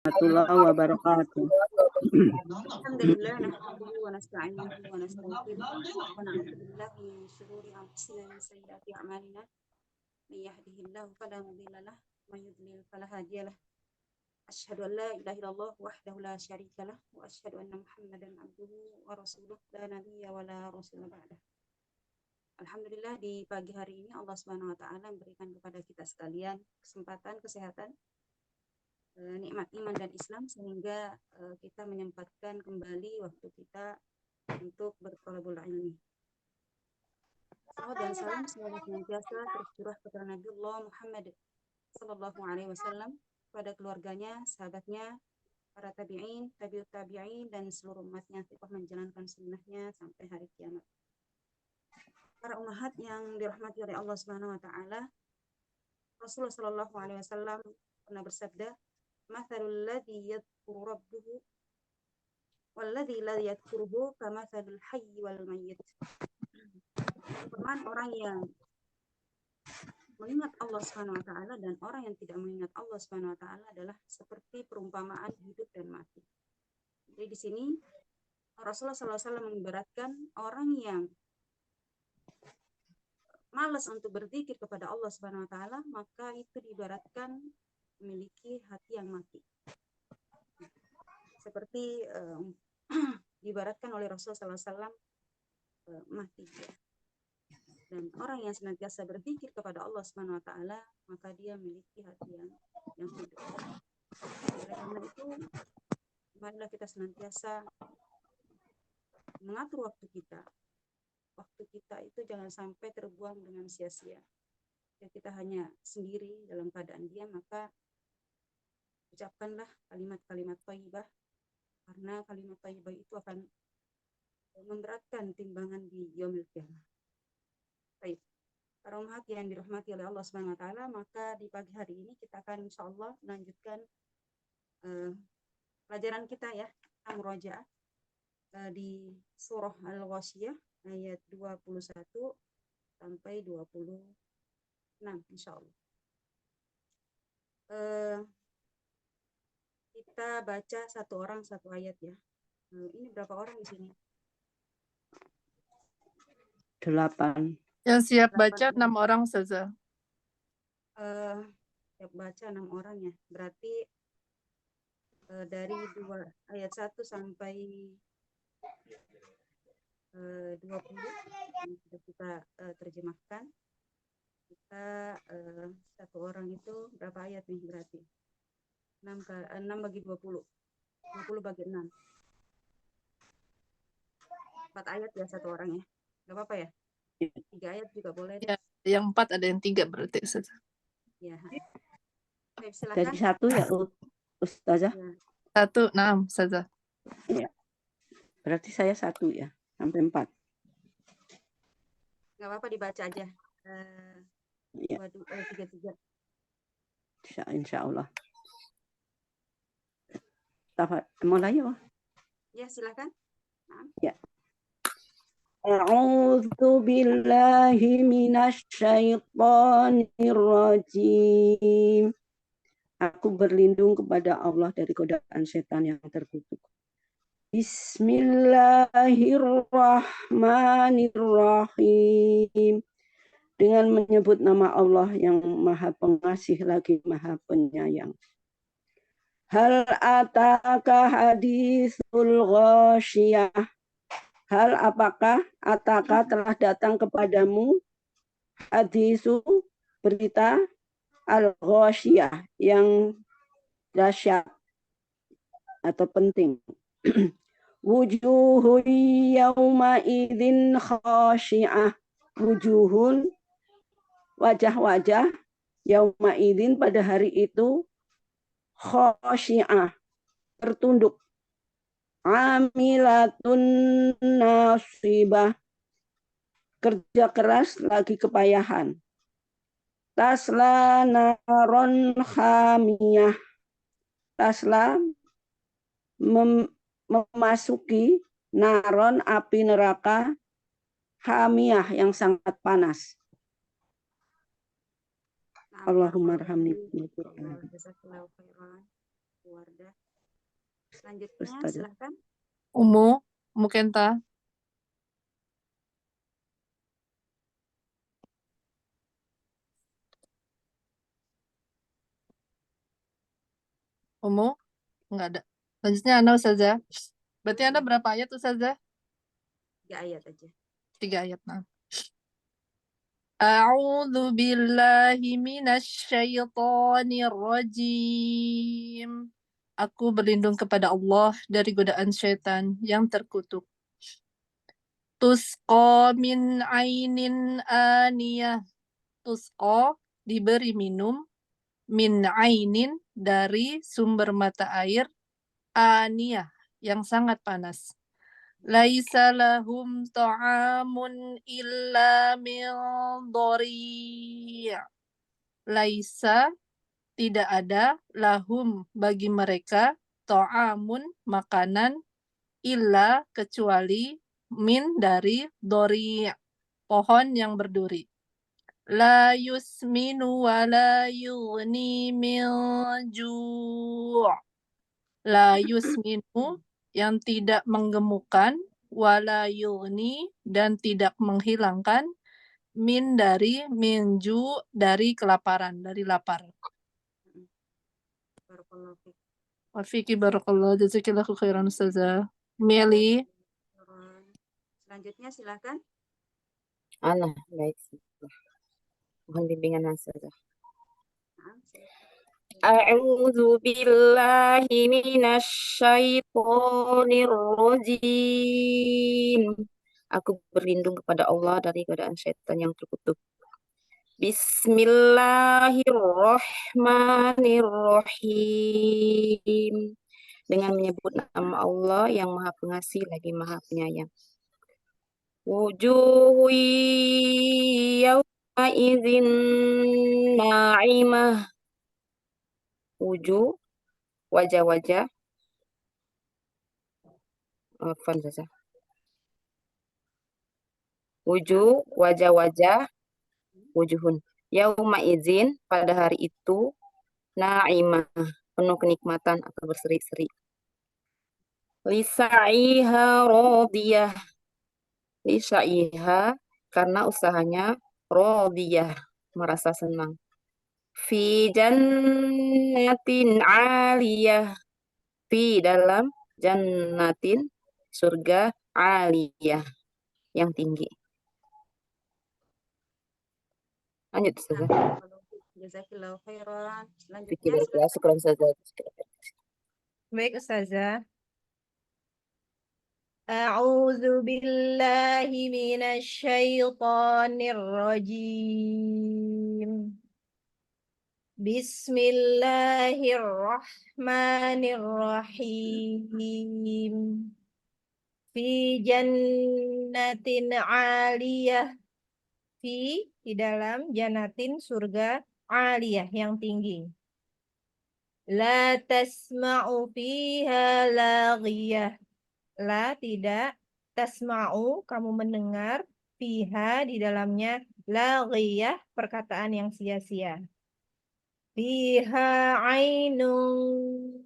warahmatullahi wabarakatuh. Alhamdulillah nahmaduhu wa nasta'inuhu wa nastaghfiruh wa na'udzu billahi min shururi anfusina wa min sayyiati a'malina. May yahdihillahu fala mudilla lahu wa may yudlil fala hadiya lahu. Asyhadu an la ilaha illallah wahdahu la syarika lahu wa asyhadu anna Muhammadan abduhu wa rasuluh la nabiyya wa la rasula ba'dah. Alhamdulillah di pagi hari ini Allah Subhanahu wa taala memberikan kepada kita sekalian kesempatan, kesehatan, nikmat iman dan Islam sehingga kita menyempatkan kembali waktu kita untuk berthalabul ilmi. Salawat dan salam semoga senantiasa tercurah kepada Nabiullah Muhammad sallallahu alaihi wasallam, pada keluarganya, sahabatnya, para tabi'in, tabi'ut tabi'in dan seluruh umatnya yang menjalankan sunnahnya sampai hari kiamat. Para ummahat yang dirahmati oleh Allah Subhanahu wa taala, Rasulullah sallallahu alaihi wasallam pernah bersabda, "Mathalul ladzi yadhkuru rabbuhu walladzi la yadhkuruhu kamathalul hayyi wal mayyit." Perumpamaan orang yang mengingat Allah Subhanahu wa taala dan orang yang tidak mengingat Allah Subhanahu wa taala adalah seperti perumpamaan hidup dan mati. Jadi di sini Rasulullah SAW mengibaratkan orang yang malas untuk berzikir kepada Allah Subhanahu wa taala, maka itu diibaratkan memiliki hati yang mati. Seperti diibaratkan oleh Rasulullah SAW mati. Dan orang yang senantiasa berzikir kepada Allah Subhanahu wa taala, maka dia memiliki hati yang hidup. Oleh karena itu, marilah kita senantiasa mengatur waktu kita. Waktu kita itu jangan sampai terbuang dengan sia-sia. Jika kita hanya sendiri dalam keadaan diam, maka ucapkanlah kalimat-kalimat thayyibah, karena kalimat thayyibah itu akan memberatkan timbangan di yaumil qiyamah. Baik, para umat yang dirahmati oleh Allah Subhanahu wa taala, maka di pagi hari ini kita akan insyaallah melanjutkan pelajaran kita ya, murojaah di surah Al-Ghasyiyah ayat 21 sampai 26 insyaallah. Kita baca satu orang satu ayat ya. Ini berapa orang di sini? 8. Yang siap baca 6 orang saja. Siap baca 6 orang ya. Berarti dari ayat 1 sampai 20 yang sudah kita terjemahkan. Kita satu orang itu berapa ayat nih berarti? 6 bagi 20. 20 bagi 6. 4 ayat ya satu orang ya. Gak apa-apa ya? 3 ayat juga boleh. Ya, yang 4 ada yang 3 berarti saja. Ya. Baik, silakan. Dari 1 ya Ustazah? Ya. 1, 6 saja. Ya. Berarti saya 1 ya, sampai 4. Nggak apa-apa dibaca aja. 3. Insya Allah. Mulai ya? Ya, silakan. Ya. A'udzu billahi minasyaitonir rajim. Aku berlindung kepada Allah dari godaan setan yang terkutuk. Bismillahirrahmanirrahim. Dengan menyebut nama Allah yang Maha Pengasih lagi Maha Penyayang. Hal ataka haditsul ghasyiyah. Hal apakah ataka telah datang kepadamu hadisu berita al-ghasyiyah yang dahsyat atau penting. Wujuhun yawma idzin khashi'ah. Wujuhun wajah-wajah yauma idzin pada hari itu khashi'ah tertunduk. Amilatun nasibah kerja keras lagi kepayahan. Tasla naron hamiyah. Tasla memasuki naron api neraka hamiyah yang sangat panas. Allahumma arhamni bil Qur'an. Wardah. Selanjutnya Ustazah. silahkan. Umu Kenta. Umu enggak ada. Selanjutnya Ana Ustazah. Berarti Anda berapa ayat Ustazah? 3 ayat aja. 3 ayat. Nah. A'udzu billahi minasyaitonir rajim. Aku berlindung kepada Allah dari godaan syaitan yang terkutuk. Tusqa min ainin aniyah. Tusqa diberi minum min ainin dari sumber mata air aniyah yang sangat panas. Laisa lahum ta'amun illa min dhari'. Laisa tidak ada lahum bagi mereka ta'amun makanan illa kecuali min dari dhari' pohon yang berduri. La yusminu wa la yughni min ju'. La yusminu yang tidak menggemukkan, wala yughni dan tidak menghilangkan, min dari minju dari kelaparan, dari lapar. Barakallahu fiik. Wa fiki barakallahu jazakillahu khairan Ustazah. Meli. Selanjutnya silahkan. Allah, baik. Mohon bimbingan Ustazah. Nah, silahkan. A'udzu billahi minasyaitonir rajim. Aku berlindung kepada Allah dari godaan syaitan yang terkutuk. Bismillahirrahmanirrahim. Dengan menyebut nama Allah yang Maha Pengasih lagi Maha Penyayang. Wujuhu yawma idzin na'imah. Wujuh, wajah-wajah. Afwan saja. Wujuh, wajah-wajah. Wujuhun. Yauma izin, pada hari itu. Na'imah, penuh kenikmatan atau berseri-seri. Lisa'iha radiyah. Lisa'iha, karena usahanya radiyah, merasa senang. Fi jannatin aliyah. Fi dalam jannatin, surga aliyah, yang tinggi. Lanjut saja. Barakallahu fiik. Jazakillahu khairan. Fikir Selanjutnya kelas sekolah saja. Baik Ustazah. A'udzu billahi minasyaitonir rajim. Bismillahirrahmanirrahim. Fi jannatin 'aliyah. Fi di dalam jannatin surga 'aliyah yang tinggi. La tasma'u fiha laghiyah. La tidak, tasma'u kamu mendengar, fiha di dalamnya, laghiyah perkataan yang sia-sia. Fiha ainun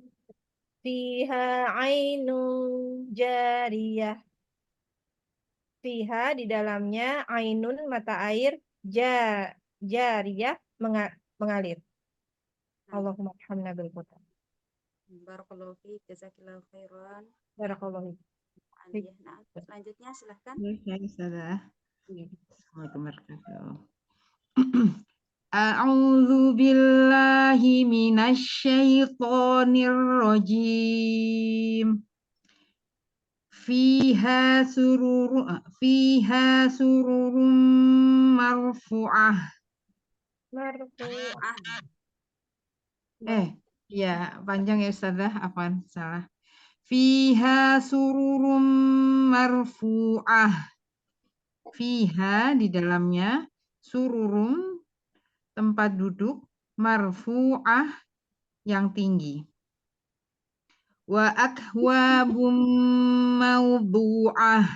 jariyah. Fiha di dalamnya ainun mata air jariyah mengalir. Allahumma arhamna bil Qur'an. Barakallahu fiik. Jazakillahu khairan. Barakallahu fiik. Aliyah. Nah, selanjutnya silahkan. Ya, Ustazah. Assalamualaikum warahmatullahi wabarakatuh. A'udzu billahi minasyaitonir rajim. Fiha sururun marfu'ah. Marfu'ah. Ya, panjang ya Ustazah, apaan salah. Fiha sururum marfu'ah. Fiha di dalamnya sururum tempat duduk marfu'ah yang tinggi. Wa akwabum mawdu'ah.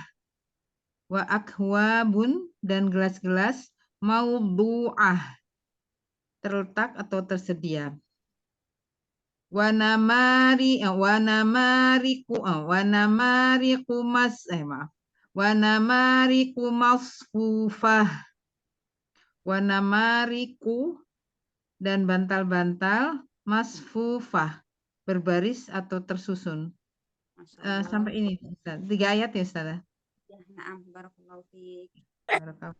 Wa akwabun dan gelas-gelas mawdu'ah terletak atau tersedia. Wanamariku masfufah. Wanamariku dan bantal-bantal masfufah, berbaris atau tersusun. Masya Allah. Sampai ini, Ustaz. 3 ayat ya, Ustaz. Ya, na'am, barakallahu fiik. Barakallahu.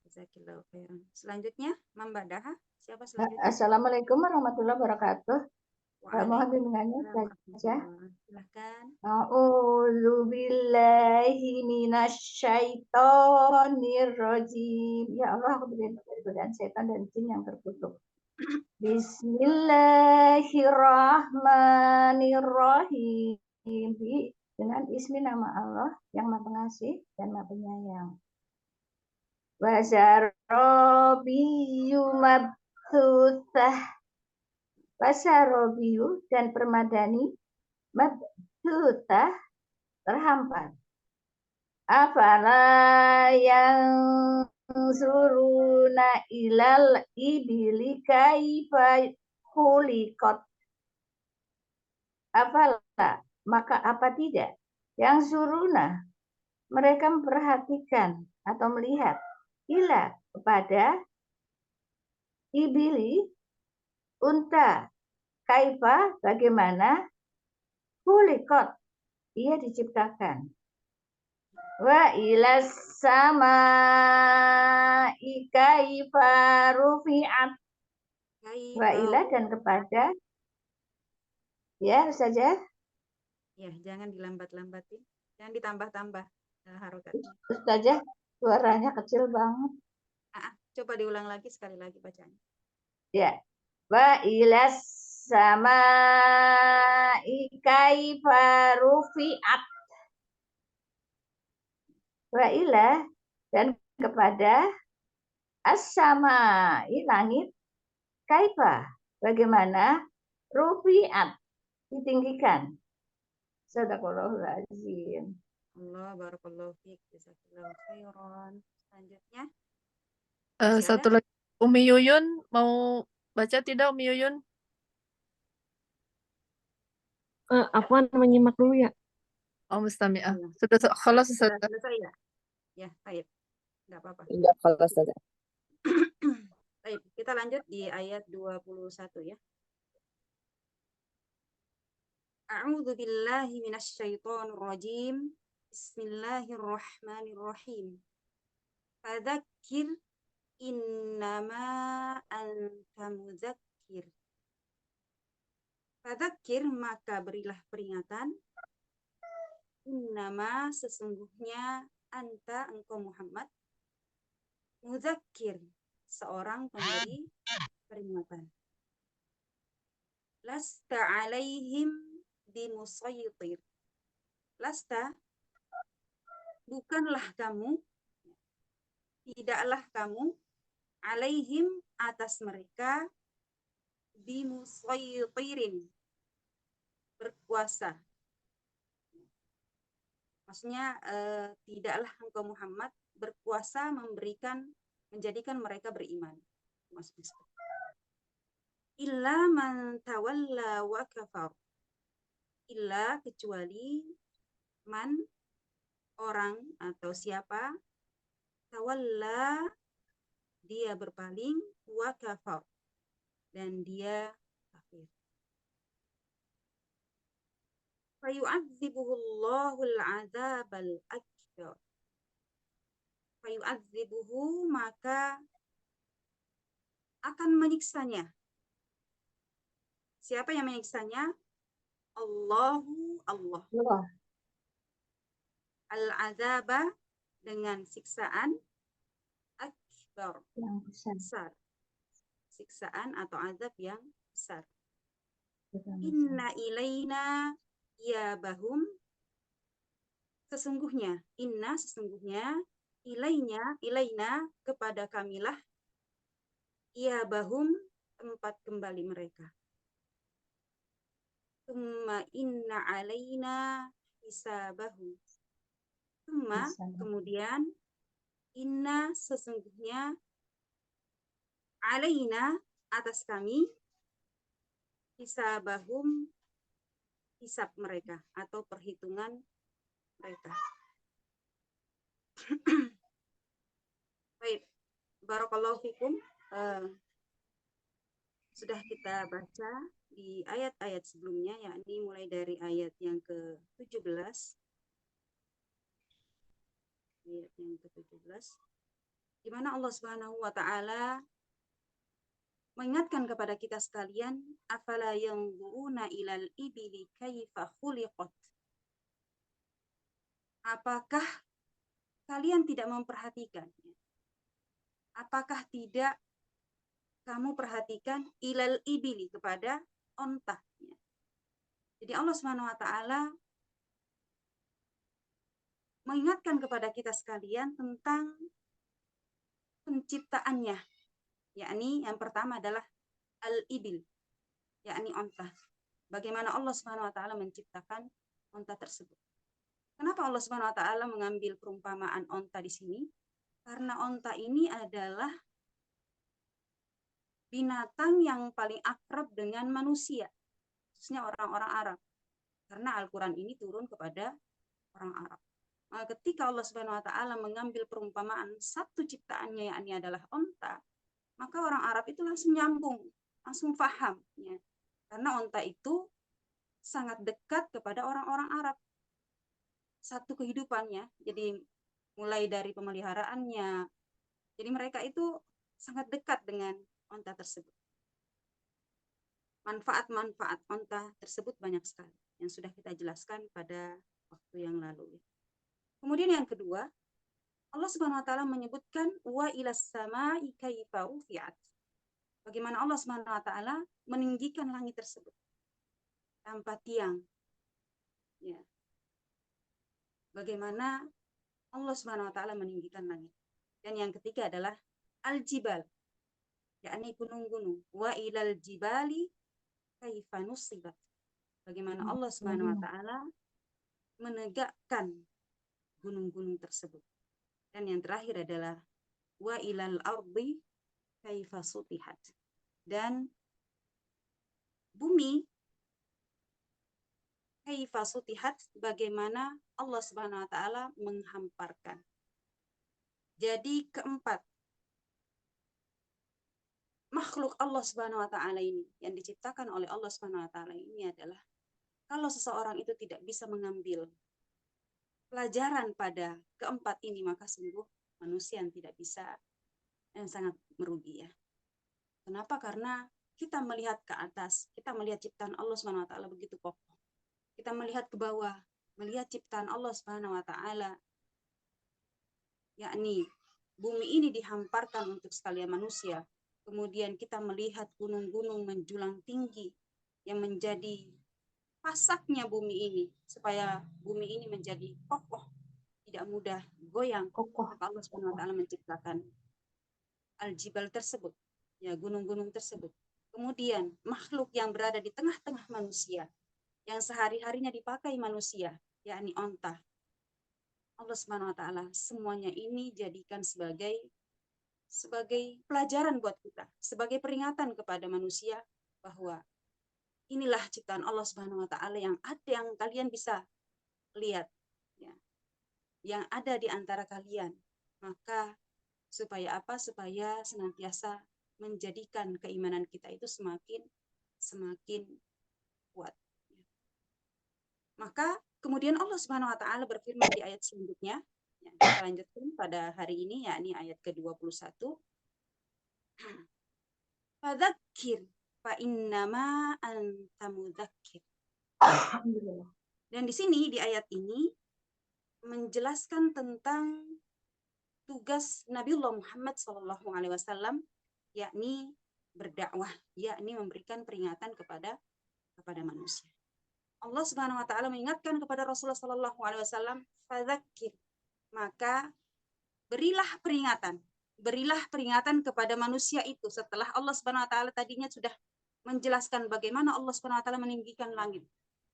Jazakillahu khairan. Selanjutnya, Mambadaha. Siapa selanjutnya? Assalamualaikum warahmatullahi wabarakatuh. Mohon bimbingannya saja. Silahkan. A'udzu billahi minasyaitonir rajim. Ya Allah, aku berlindung dari godaan setan dan jin yang terkutuk. Bismillahirrahmanirrahim. Dengan ismi nama Allah yang Maha Pengasih dan Maha Penyayang. Wasarobiyu mabsusah. Wasarobiyu dan permadani mabsusah terhampar. Afala yang suruna ilal ibili kaifa khuliqat. Afala, maka apa tidak? Yang suruna, mereka memperhatikan atau melihat ila kepada ibili unta, kaifa bagaimana khuliqat ia diciptakan. Wa ilas sama kaifa rufi'at. Wa ila dan kepada ya saja. Ya, jangan dilambat-lambatin. Jangan ditambah-tambah harokatnya. Ustazah, suaranya kecil banget. Coba diulang lagi sekali lagi bacanya. Ya. Wa ilas sama kaifa rufi'at. Wa ila dan kepada as-samai langit kaifa bagaimana rufi'at ditinggikan. Sadaqallahul azim. Allah barakallahu fiik. Jazakillahu khairan. Selanjutnya. Satu lagi. Umi Yuyun mau baca tidak, Umi Yuyun? Afwan menyimak dulu ya. Oh, Mustami'ah. Sudah khalas, Ustaz. Selesai ya? Ya, baik. Enggak apa-apa. Enggak kalau saja. Baik, kita lanjut di ayat 21 ya. A'udzu billahi minasyaitonir rajim. Bismillahirrahmanirrahim. Fadzakir innama anta mudzakir. Fadzakir maka berilah peringatan. Innama sesungguhnya anta engkau Muhammad mudzakir seorang pemberi peringatan. Lasta alaihim bimusaytir. Lasta bukanlah kamu, tidaklah kamu alaihim atas mereka bimusaytirin berkuasa. Maksudnya tidaklah engkau Muhammad berkuasa menjadikan mereka beriman. Maksudnya illa man tawalla wa kafar. Illa kecuali man orang atau siapa tawalla dia berpaling wa kafar dan dia kafir. Fayu'adzibuhu Allahul 'adzabal akbar. Fayu'adzibuhu maka akan menyiksanya. Siapa yang menyiksanya? Allahu Allah. Al-'adzaba dengan siksaan akbar Yang besar. Siksaan atau azab yang besar. Inna ilaina iyabahum sesungguhnya ilaina kepada kamilah iyabahum tempat kembali mereka. Tsumma inna alaina hisabahum. Tsumma kemudian inna sesungguhnya alaina atas kami hisabahum, hisab mereka atau perhitungan mereka. Baik, barakallahu fikum. Sudah kita baca di ayat-ayat sebelumnya, yakni mulai dari ayat yang ke-17. Ayat yang ke-17, di mana Allah Subhanahu wa taala mengingatkan kepada kita sekalian, afala yanzuruna ilal ibili kaifa khuliqat. Apakah kalian tidak memperhatikan? Apakah tidak kamu perhatikan ilal ibili kepada onta? Jadi Allah Subhanahu wa taala mengingatkan kepada kita sekalian tentang penciptaannya, yakni yang pertama adalah al-ibil, yakni onta. Bagaimana Allah Subhanahu wa taala menciptakan onta tersebut. Kenapa Allah Subhanahu wa taala mengambil perumpamaan onta di sini? Karena onta ini adalah binatang yang paling akrab dengan manusia, khususnya orang-orang Arab. Karena Al-Quran ini turun kepada orang Arab. Ketika Allah Subhanahu wa taala mengambil perumpamaan satu ciptaannya, yakni adalah onta, maka orang Arab itu langsung nyambung, langsung paham, ya. Karena onta itu sangat dekat kepada orang-orang Arab. Satu kehidupannya, jadi mulai dari pemeliharaannya, jadi mereka itu sangat dekat dengan onta tersebut. Manfaat-manfaat onta tersebut banyak sekali yang sudah kita jelaskan pada waktu yang lalu. Kemudian yang kedua, Allah Subhanahu wa taala menyebutkan wa ilas samai kaifa rufi'at. Bagaimana Allah Subhanahu wa taala meninggikan langit tersebut tanpa tiang. Ya. Bagaimana Allah Subhanahu wa taala meninggikan langit. Dan yang ketiga adalah al-jibal, yakni gunung-gunung. Wa ilal jibali kaifa nusibat. Bagaimana Allah Subhanahu wa taala menegakkan gunung-gunung tersebut. Dan yang terakhir adalah wa ilal ardi kaifa sutihat. Dan bumi kaifa sutihat, bagaimana Allah Subhanahu wa taala menghamparkan. Jadi keempat makhluk Allah Subhanahu wa taala ini yang diciptakan oleh Allah Subhanahu wa taala ini adalah, kalau seseorang itu tidak bisa mengambil pelajaran pada keempat ini, maka sungguh manusia yang tidak bisa, yang sangat merugi, ya. Kenapa? Karena kita melihat ke atas, kita melihat ciptaan Allah Subhanahu wa taala begitu kokoh. Kita melihat ke bawah, melihat ciptaan Allah Subhanahu wa taala, yakni bumi ini dihamparkan untuk sekalian manusia. Kemudian kita melihat gunung-gunung menjulang tinggi yang menjadi pasaknya bumi ini, supaya bumi ini menjadi kokoh, tidak mudah goyang. Maka Allah Subhanahu wa taala menciptakan al-jibal tersebut, ya, gunung-gunung tersebut. Kemudian makhluk yang berada di tengah-tengah manusia, yang sehari-harinya dipakai manusia, yakni onta. Allah Subhanahu wa taala semuanya ini jadikan sebagai pelajaran buat kita, sebagai peringatan kepada manusia bahwa inilah ciptaan Allah Subhanahu wa taala yang ada, yang kalian bisa lihat, ya, yang ada di antara kalian. Maka supaya apa? Supaya senantiasa menjadikan keimanan kita itu semakin kuat. Maka kemudian Allah Subhanahu wa taala berfirman di ayat selanjutnya, ya, kita lanjutkan pada hari ini, yakni ayat ke-21. Fadzakir fa innama anta mudzakir. Dan di sini, di ayat ini menjelaskan tentang tugas Nabiullah Muhammad SAW, yakni berdakwah, yakni memberikan peringatan kepada manusia. Allah Subhanahu wa taala mengingatkan kepada Rasulullah SAW, fadzakir, maka berilah peringatan kepada manusia itu. Setelah Allah Subhanahu wa taala tadinya sudah menjelaskan bagaimana Allah Subhanahu wa taala meninggikan langit,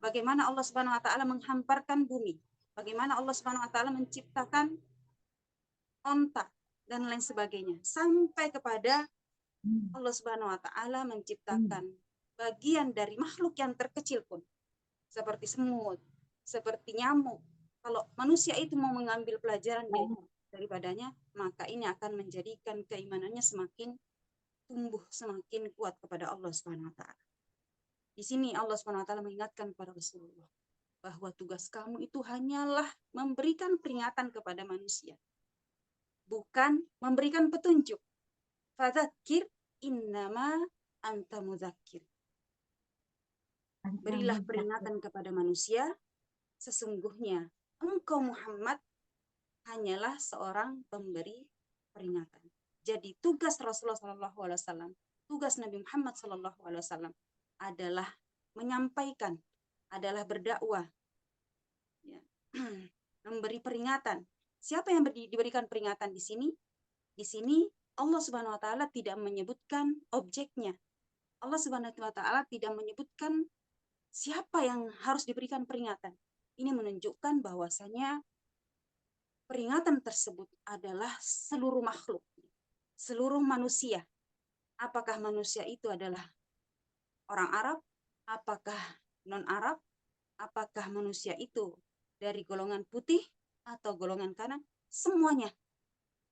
bagaimana Allah Subhanahu wa taala menghamparkan bumi, bagaimana Allah Subhanahu wa taala menciptakan onta dan lain sebagainya, sampai kepada Allah Subhanahu wa taala menciptakan bagian dari makhluk yang terkecil pun, seperti semut, seperti nyamuk, kalau manusia itu mau mengambil pelajaran daripadanya, maka ini akan menjadikan keimanannya semakin tumbuh, semakin kuat kepada Allah Subhanahu wa taala. Di sini Allah Subhanahu wa taala mengingatkan kepada Rasulullah bahwa tugas kamu itu hanyalah memberikan peringatan kepada manusia, bukan memberikan petunjuk. Fadzakir innama anta mudzakir. Berilah peringatan kepada manusia, sesungguhnya engkau Muhammad hanyalah seorang pemberi peringatan. Jadi tugas Rasulullah SAW, tugas Nabi Muhammad SAW adalah menyampaikan, adalah berdakwah, ya. Memberi peringatan. Siapa yang diberikan peringatan di sini? Di sini Allah Subhanahu wa taala tidak menyebutkan objeknya. Allah Subhanahu wa taala tidak menyebutkan siapa yang harus diberikan peringatan. Ini menunjukkan bahwasanya peringatan tersebut adalah seluruh makhluk, seluruh manusia. Apakah manusia itu adalah orang Arab? Apakah non-Arab? Apakah manusia itu dari golongan putih atau golongan kanan? Semuanya.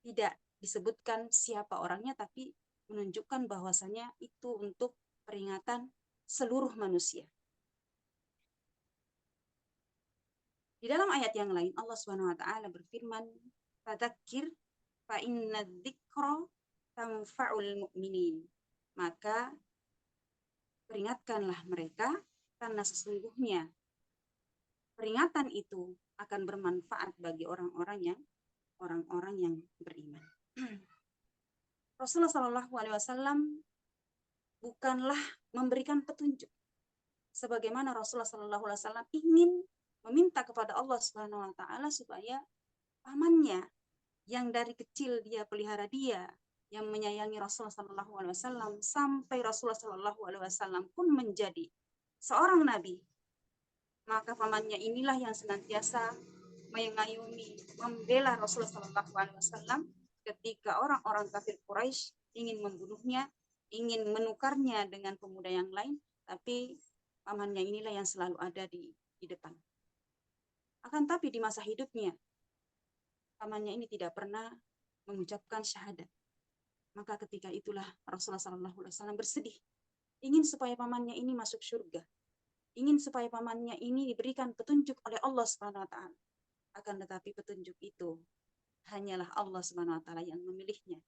Tidak disebutkan siapa orangnya, tapi menunjukkan bahwasanya itu untuk peringatan seluruh manusia. Di dalam ayat yang lain Allah Subhanahu wa taala berfirman, "Fadzakir fa inna dzikra tanfa'ul mu'minin." Maka peringatkanlah mereka karena sesungguhnya peringatan itu akan bermanfaat bagi orang-orang yang beriman. Rasulullah SAW bukanlah memberikan petunjuk, sebagaimana Rasulullah SAW ingin meminta kepada Allah Subhanahu wa taala supaya pamannya yang dari kecil dia pelihara dia, yang menyayangi Rasulullah SAW sampai Rasulullah SAW pun menjadi seorang nabi, maka pamannya inilah yang senantiasa mengayomi, membela Rasulullah SAW ketika orang-orang kafir Quraisy ingin membunuhnya, ingin menukarnya dengan pemuda yang lain, tapi pamannya inilah yang selalu ada di depan. Akan tapi di masa hidupnya, pamannya ini tidak pernah mengucapkan syahadat. Maka ketika itulah Rasulullah SAW bersedih, ingin supaya pamannya ini masuk surga, ingin supaya pamannya ini diberikan petunjuk oleh Allah Subhanahu wa taala. Akan tetapi petunjuk itu hanyalah Allah Subhanahu wa taala yang memilihnya.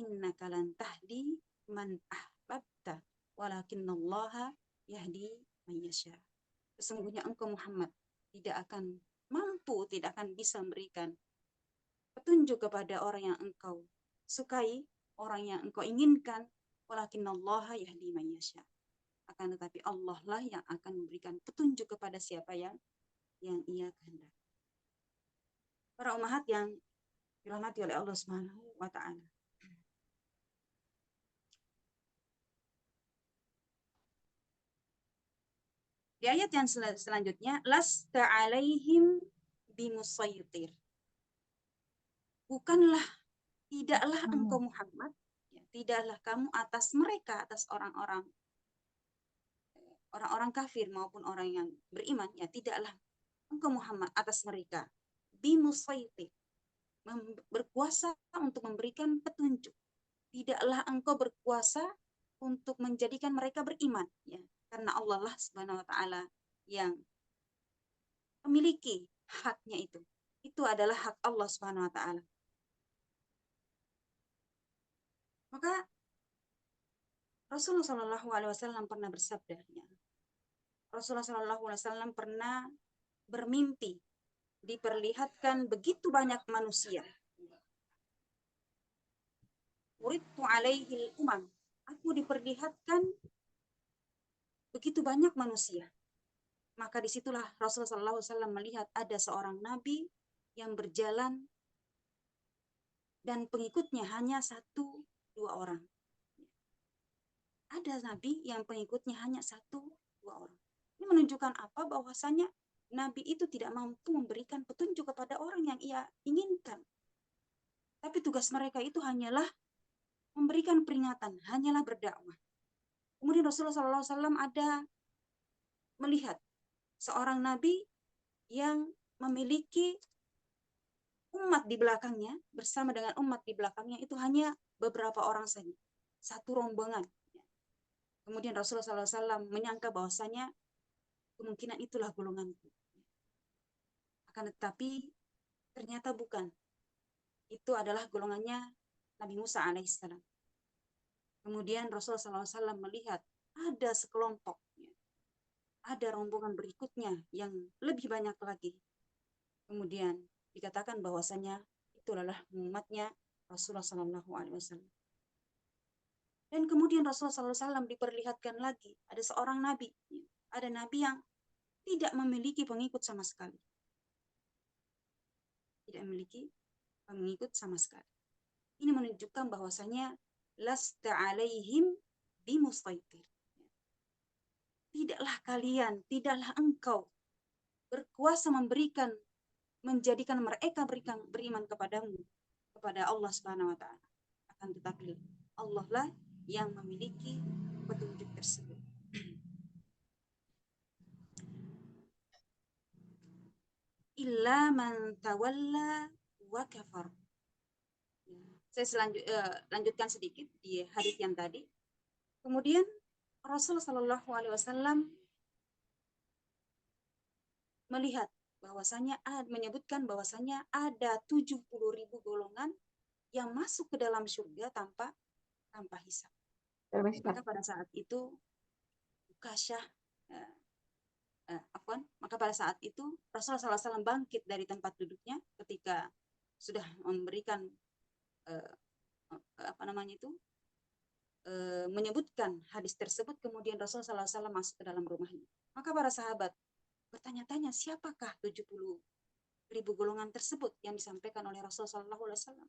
Innaka lan tahdi man ahbabta walakinallaha yahdi man yasha. Sesungguhnya engkau Muhammad tidak akan mampu, tidak akan bisa memberikan petunjuk kepada orang yang engkau sukai, orang yang engkau inginkan, walakinallaha yahdi man yasha. Akan tetapi Allah lah yang akan memberikan petunjuk kepada siapa yang ia kehendaki. Para ummahat yang dirahmati oleh Allah Subhanahu wa taala. Di ayat yang selanjutnya, lasta alaihim bimusaytir. Bukanlah, tidaklah engkau Muhammad, ya, tidaklah kamu atas mereka, atas orang-orang kafir maupun orang yang beriman, ya tidaklah engkau Muhammad atas mereka bimusaytir, berkuasa untuk memberikan petunjuk. Tidaklah engkau berkuasa untuk menjadikan mereka beriman, ya, karena Allah lah Subhanahu wa taala yang memiliki haknya itu. Itu adalah hak Allah Subhanahu wa taala. Maka Rasulullah SAW pernah bersabda, ya, Rasulullah SAW pernah bermimpi diperlihatkan begitu banyak manusia. Uridtu alaihil umam. Aku diperlihatkan begitu banyak manusia. Maka disitulah Rasulullah SAW melihat ada seorang nabi yang berjalan dan pengikutnya hanya 1-2 orang. Ada nabi yang pengikutnya hanya 1-2 orang. Ini menunjukkan apa? Bahwasanya nabi itu tidak mampu memberikan petunjuk kepada orang yang ia inginkan. Tapi tugas mereka itu hanyalah memberikan peringatan, hanyalah berdakwah. Kemudian Rasulullah SAW ada melihat seorang nabi yang memiliki umat di belakangnya, bersama dengan umat di belakangnya itu hanya beberapa orang saja, satu rombongan. Kemudian Rasulullah SAW menyangka bahwasanya kemungkinan itulah golonganku. Akan tetapi ternyata bukan. Itu adalah golongannya Nabi Musa alaihissalam. Kemudian Rasulullah SAW melihat ada sekelompok, ada rombongan berikutnya yang lebih banyak lagi. Kemudian dikatakan bahwasanya itu adalah umatnya Rasulullah SAW. Dan kemudian Rasulullah SAW diperlihatkan lagi ada seorang nabi, ada nabi yang tidak memiliki pengikut sama sekali, tidak memiliki pengikut sama sekali. Ini menunjukkan bahwasanya lasta alaihim bimusaitir. Tidaklah kalian, tidaklah engkau berkuasa menjadikan mereka beriman kepadamu, kepada Allah Subhanahu wa taala. Akan tetapi Allah lah yang memiliki petunjuk tersebut. Illa man tawalla wa kafar. Saya lanjutkan sedikit di hadis yang tadi. Kemudian Rasulullah Shallallahu Alaihi Wasallam menyebutkan bahwasanya ada 70.000 golongan yang masuk ke dalam surga tanpa hisab. Maka pada saat itu maka pada saat itu Rasulullah SAW bangkit dari tempat duduknya ketika sudah memberikan menyebutkan hadis tersebut. Kemudian Rasulullah SAW masuk ke dalam rumahnya. Maka para sahabat bertanya-tanya, siapakah 70.000 golongan tersebut yang disampaikan oleh Rasulullah SAW?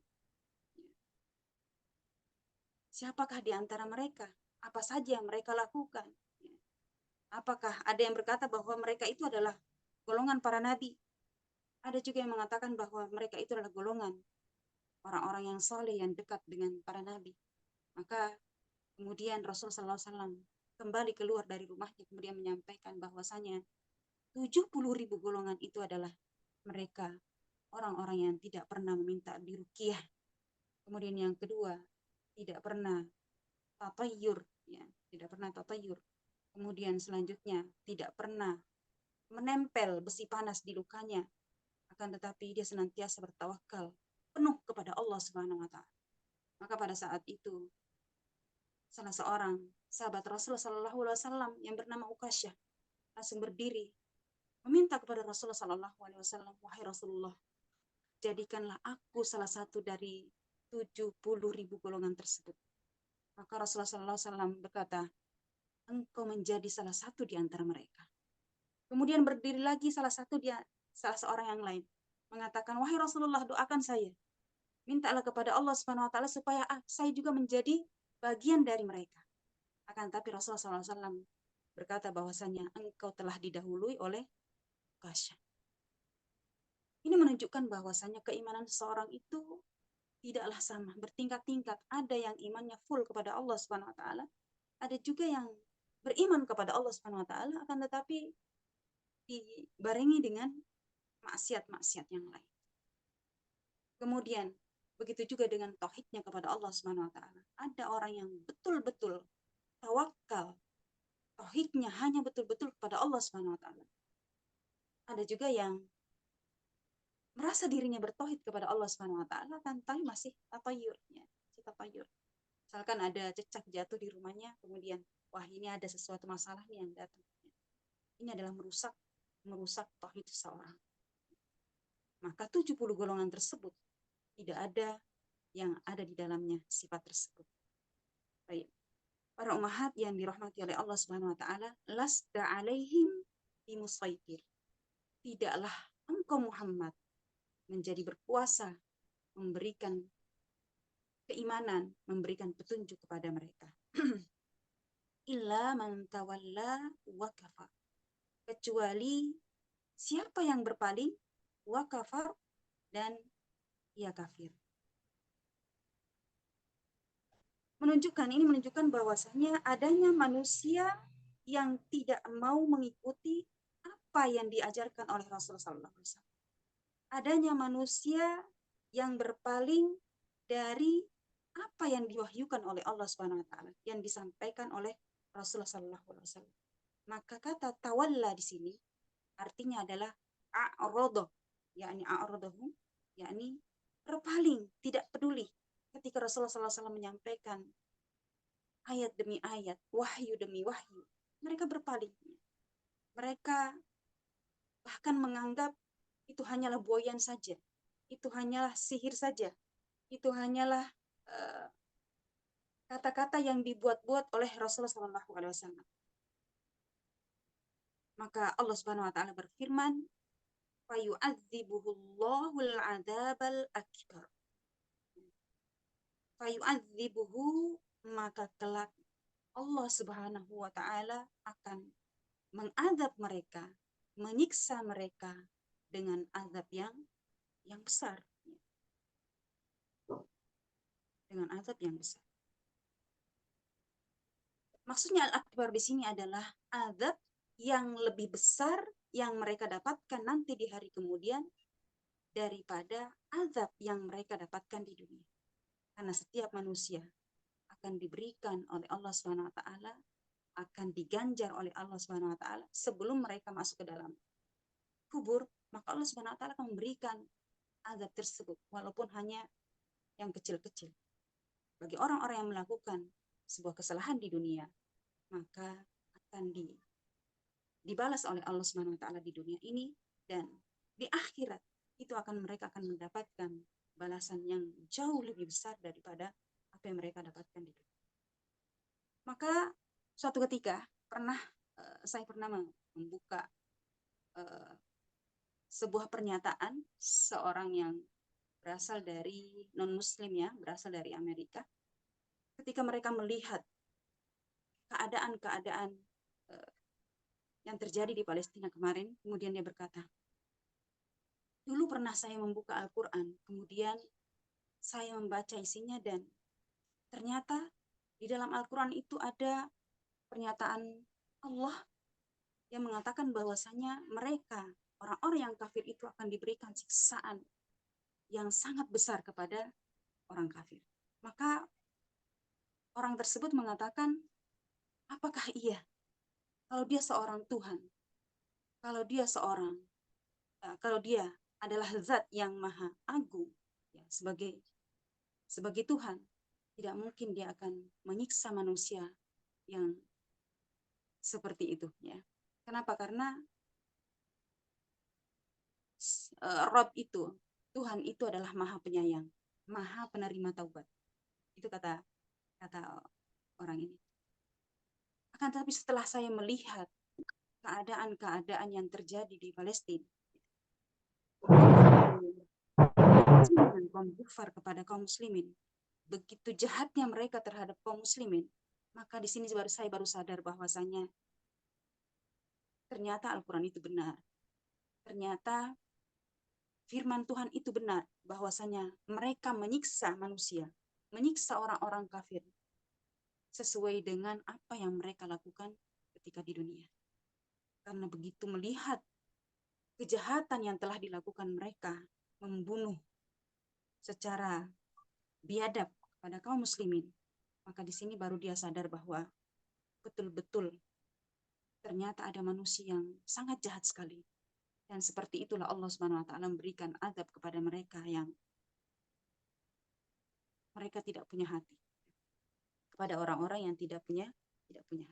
Siapakah di antara mereka? Apa saja yang mereka lakukan? Apakah ada yang berkata bahwa mereka itu adalah golongan para nabi? Ada juga yang mengatakan bahwa mereka itu adalah golongan orang-orang yang soleh yang dekat dengan para nabi. Maka kemudian Rasulullah SAW kembali keluar dari rumahnya, kemudian menyampaikan bahwasanya 70.000 golongan itu adalah mereka orang-orang yang tidak pernah meminta diruqyah. Kemudian yang kedua, tidak pernah tatayur, tidak pernah tatayur. Kemudian selanjutnya tidak pernah menempel besi panas di lukanya, akan tetapi dia senantiasa bertawakal penuh kepada Allah Subhanahu wa taala. Maka pada saat itu salah seorang sahabat Rasulullah Shallallahu Alaihi Wasallam yang bernama Uqasyah langsung berdiri meminta kepada Rasulullah Shallallahu Alaihi Wasallam, wahai Rasulullah, jadikanlah aku salah satu dari 70.000 golongan tersebut. Maka Rasulullah Shallallahu Alaihi Wasallam berkata, engkau menjadi salah satu di antara mereka. Kemudian berdiri lagi salah seorang yang lain mengatakan, wahai Rasulullah, doakan saya, mintalah kepada Allah Subhanahu wa taala supaya saya juga menjadi bagian dari mereka. Akan tapi Rasulullah SAW berkata bahwasanya engkau telah didahului oleh Uqasyah. Ini menunjukkan bahwasanya keimanan seseorang itu tidaklah sama, bertingkat-tingkat. Ada yang imannya full kepada Allah Subhanahu wa taala, ada juga yang beriman kepada Allah Subhanahu wa taala akan tetapi dibarengi dengan maksiat-maksiat yang lain. Kemudian begitu juga dengan tauhidnya kepada Allah Subhanahu wa taala. Ada orang yang betul-betul tawakal, tauhidnya hanya betul-betul kepada Allah Subhanahu wa taala. Ada juga yang merasa dirinya bertauhid kepada Allah Subhanahu wa taala tapi masih tatayur. Misalkan ada cecak jatuh di rumahnya, kemudian wah ini ada sesuatu masalah nih yang datang. Ini adalah merusak tauhid seseorang. Maka 70 golongan tersebut tidak ada yang ada di dalamnya sifat tersebut. Baik. Para ummahat yang dirahmati oleh Allah Subhanahu wa taala, lasta alaihim bimusaitir. Tidaklah engkau Muhammad menjadi berkuasa memberikan keimanan, memberikan petunjuk kepada mereka. Illa man tawalla wa kafar. Kecuali siapa yang berpaling wa kafar dan ia kafir. menunjukkan bahwasanya adanya manusia yang tidak mau mengikuti apa yang diajarkan oleh Rasulullah SAW. Adanya manusia yang berpaling dari apa yang diwahyukan oleh Allah Subhanahu wa taala, yang disampaikan oleh Rasulullah SAW. Maka kata tawalla di sini artinya adalah a'rada, yakni a'radahu, yakni berpaling, tidak peduli. Ketika Rasulullah SAW menyampaikan ayat demi ayat, wahyu demi wahyu, mereka berpaling. Mereka bahkan menganggap itu hanyalah buayan saja, itu hanyalah sihir saja, itu hanyalah kata-kata yang dibuat-buat oleh Rasulullah SAW. Maka Allah Subhanahu wa taala berfirman, fayu'adzibuhullahul adzabal akbar. Fayu'adzibuhu, maka kelak Allah Subhanahu wa taala akan mengadab mereka, menyiksa mereka dengan azab yang besar. Dengan azab yang besar. Maksudnya al-akbar di sini adalah azab yang lebih besar yang mereka dapatkan nanti di hari kemudian daripada azab yang mereka dapatkan di dunia. Karena setiap manusia akan diberikan oleh Allah Subhanahu wa taala, akan diganjar oleh Allah Subhanahu wa taala sebelum mereka masuk ke dalam kubur, maka Allah Subhanahu wa taala akan memberikan azab tersebut walaupun hanya yang kecil-kecil. Bagi orang-orang yang melakukan sebuah kesalahan di dunia, maka akan dibalas oleh Allah Subhanahu wa taala di dunia ini, dan di akhirat itu mereka akan mendapatkan balasan yang jauh lebih besar daripada apa yang mereka dapatkan di dunia. Maka suatu ketika saya pernah membuka sebuah pernyataan seorang yang berasal dari non-muslim, ya, berasal dari Amerika. Ketika mereka melihat keadaan-keadaan yang terjadi di Palestina kemarin, kemudian dia berkata, dulu pernah saya membuka Al-Quran, kemudian saya membaca isinya, dan ternyata di dalam Al-Quran itu ada pernyataan Allah yang mengatakan bahwasanya mereka, orang-orang yang kafir itu akan diberikan siksaan yang sangat besar kepada orang kafir. Maka orang tersebut mengatakan, apakah iya kalau dia seorang Tuhan, kalau dia adalah zat yang maha agung, ya, sebagai Tuhan, tidak mungkin dia akan menyiksa manusia yang seperti itu, ya. Kenapa? Karena Rob itu, Tuhan itu adalah maha penyayang, maha penerima taubat. Itu kata orang ini. Akan tetapi setelah saya melihat keadaan-keadaan yang terjadi di Palestina, dengan kaum kufar kepada kaum muslimin, begitu jahatnya mereka terhadap kaum muslimin, maka di sini saya baru sadar bahwasanya ternyata Al-Quran itu benar. Ternyata firman Tuhan itu benar, bahwasanya mereka menyiksa manusia, menyiksa orang-orang kafir sesuai dengan apa yang mereka lakukan ketika di dunia. Karena begitu melihat kejahatan yang telah dilakukan mereka, membunuh secara biadab kepada kaum muslimin, maka di sini baru dia sadar bahwa betul-betul ternyata ada manusia yang sangat jahat sekali. Dan seperti itulah Allah Subhanahu wa taala memberikan azab kepada mereka yang mereka tidak punya hati, kepada orang-orang yang tidak punya hati.